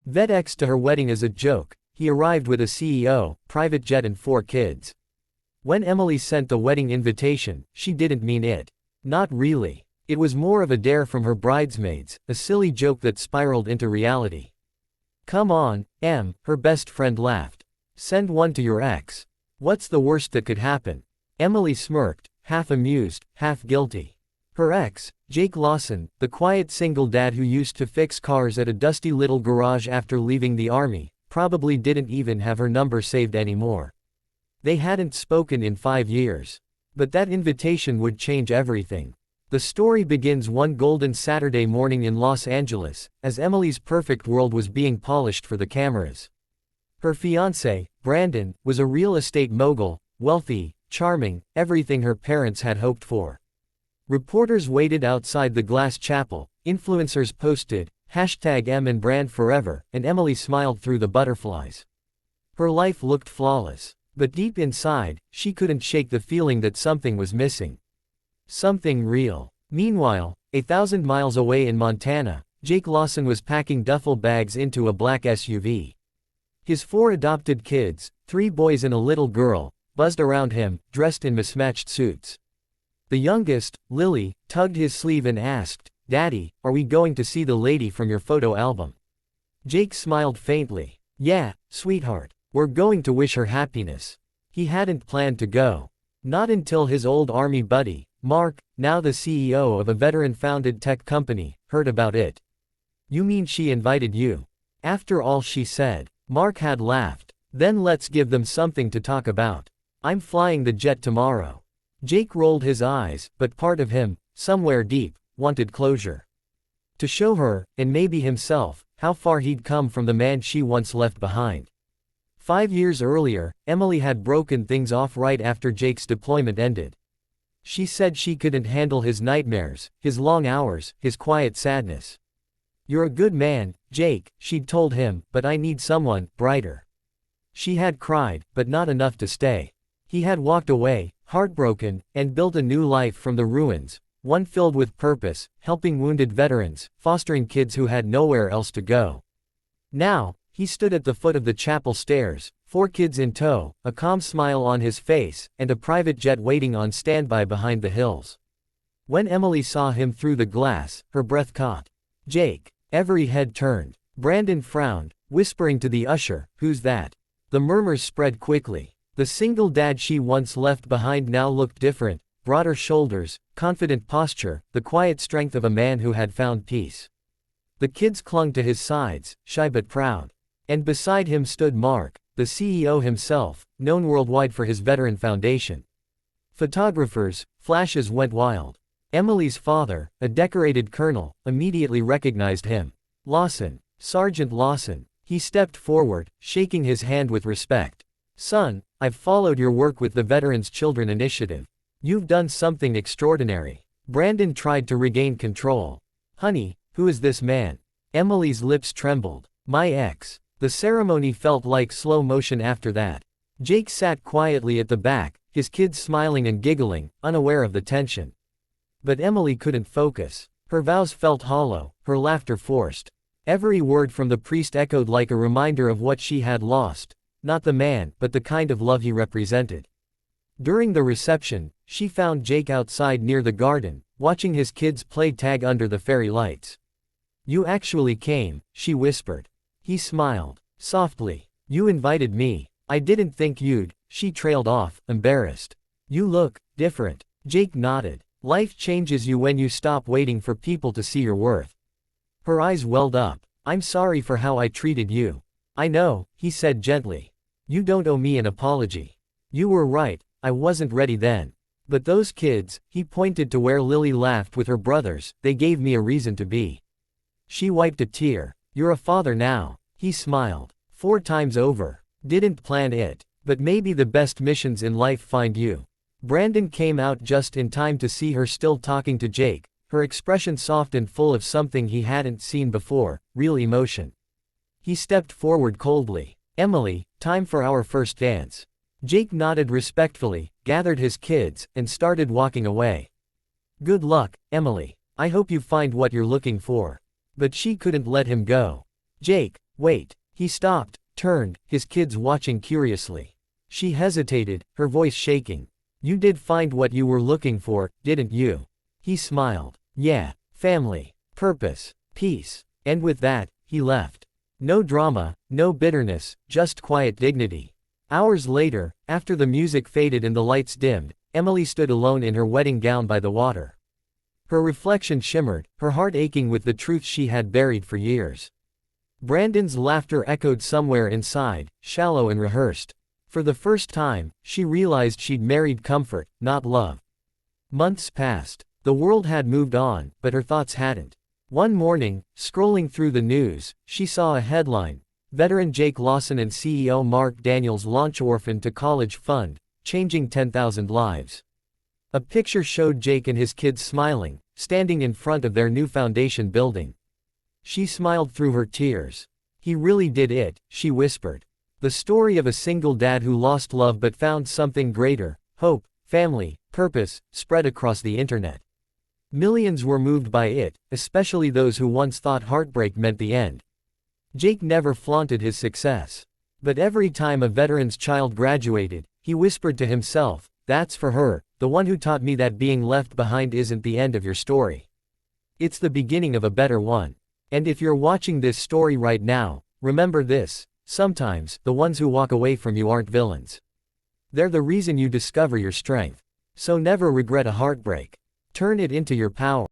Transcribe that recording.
VetX to her wedding as a joke, he arrived with a CEO, private jet and 4 kids. When Emily sent the wedding invitation, she didn't mean it. Not really. It was more of a dare from her bridesmaids, a silly joke that spiraled into reality. Come on, Em, her best friend laughed. Send one to your ex. What's the worst that could happen? Emily smirked, half amused, half guilty. Her ex, Jake Lawson, the quiet single dad who used to fix cars at a dusty little garage after leaving the army, probably didn't even have her number saved anymore. They hadn't spoken in 5 years. But that invitation would change everything. The story begins one golden Saturday morning in Los Angeles, as Emily's perfect world was being polished for the cameras. Her fiancé, Brandon, was a real estate mogul, wealthy, charming, everything her parents had hoped for. Reporters waited outside the glass chapel, influencers posted, #M and brand forever, and Emily smiled through the butterflies. Her life looked flawless. But deep inside, she couldn't shake the feeling that something was missing. Something real. Meanwhile, 1,000 miles away in Montana, Jake Lawson was packing duffel bags into a black SUV. His 4 adopted kids, 3 boys and a little girl, buzzed around him, dressed in mismatched suits. The youngest, Lily, tugged his sleeve and asked, "Daddy, are we going to see the lady from your photo album?" Jake smiled faintly. "Yeah, sweetheart. We're going to wish her happiness." He hadn't planned to go. Not until his old army buddy, Mark, now the CEO of a veteran-founded tech company, heard about it. "You mean she invited you?" After all she said. Mark had laughed. "Then let's give them something to talk about. I'm flying the jet tomorrow." Jake rolled his eyes, but part of him, somewhere deep, wanted closure. To show her, and maybe himself, how far he'd come from the man she once left behind. 5 years earlier, Emily had broken things off right after Jake's deployment ended. She said she couldn't handle his nightmares, his long hours, his quiet sadness. "You're a good man, Jake," she'd told him, "but I need someone brighter." She had cried, but not enough to stay. He had walked away, heartbroken, and built a new life from the ruins, one filled with purpose, helping wounded veterans, fostering kids who had nowhere else to go. Now, he stood at the foot of the chapel stairs, 4 kids in tow, a calm smile on his face, and a private jet waiting on standby behind the hills. When Emily saw him through the glass, her breath caught. "Jake." Every head turned. Brandon frowned, whispering to the usher, "Who's that?" The murmurs spread quickly. The single dad she once left behind now looked different, broader shoulders, confident posture, the quiet strength of a man who had found peace. The kids clung to his sides, shy but proud. And beside him stood Mark, the CEO himself, known worldwide for his veteran foundation. Photographers, flashes went wild. Emily's father, a decorated colonel, immediately recognized him. "Lawson, Sergeant Lawson." He stepped forward, shaking his hand with respect. "Son, I've followed your work with the Veterans Children Initiative. You've done something extraordinary." Brandon tried to regain control. "Honey, who is this man?" Emily's lips trembled. "My ex." The ceremony felt like slow motion after that. Jake sat quietly at the back, his kids smiling and giggling, unaware of the tension. But Emily couldn't focus. Her vows felt hollow, her laughter forced. Every word from the priest echoed like a reminder of what she had lost, not the man, but the kind of love he represented. During the reception, she found Jake outside near the garden, watching his kids play tag under the fairy lights. "You actually came," she whispered. He smiled. Softly. "You invited me. I didn't think you'd," she trailed off, embarrassed. "You look different." Jake nodded. "Life changes you when you stop waiting for people to see your worth." Her eyes welled up. "I'm sorry for how I treated you." "I know," he said gently. "You don't owe me an apology. You were right, I wasn't ready then. But those kids," he pointed to where Lily laughed with her brothers, "they gave me a reason to be." She wiped a tear. "You're a father now." He smiled. 4 times over. "Didn't plan it. But maybe the best missions in life find you." Brandon came out just in time to see her still talking to Jake, her expression soft and full of something he hadn't seen before, real emotion. He stepped forward coldly. "Emily, time for our first dance." Jake nodded respectfully, gathered his kids, and started walking away. "Good luck, Emily. I hope you find what you're looking for." But she couldn't let him go. "Jake, Wait. He stopped, turned, his kids watching curiously. She hesitated, her voice shaking. You did find what you were looking for, didn't you? He smiled. Yeah. Family. Purpose. Peace. And with that, he left. No drama, no bitterness, just quiet dignity. Hours later, after the music faded and the lights dimmed, Emily stood alone in her wedding gown by the water. Her reflection shimmered, her heart aching with the truth she had buried for years. Brandon's laughter echoed somewhere inside, shallow and rehearsed. For the first time, she realized she'd married comfort, not love. Months passed. The world had moved on, but her thoughts hadn't. One morning, scrolling through the news, she saw a headline: Veteran Jake Lawson and CEO Mark Daniels launch Orphan to College Fund, changing 10,000 lives. A picture showed Jake and his kids smiling, standing in front of their new foundation building. She smiled through her tears. He really did it, she whispered. The story of a single dad who lost love but found something greater: hope, family, purpose, spread across the internet. Millions were moved by it, especially those who once thought heartbreak meant the end. Jake never flaunted his success. But every time a veteran's child graduated, he whispered to himself, "That's for her, the one who taught me that being left behind isn't the end of your story. It's the beginning of a better one." And if you're watching this story right now, remember this: sometimes, the ones who walk away from you aren't villains. They're the reason you discover your strength. So never regret a heartbreak. Turn it into your power.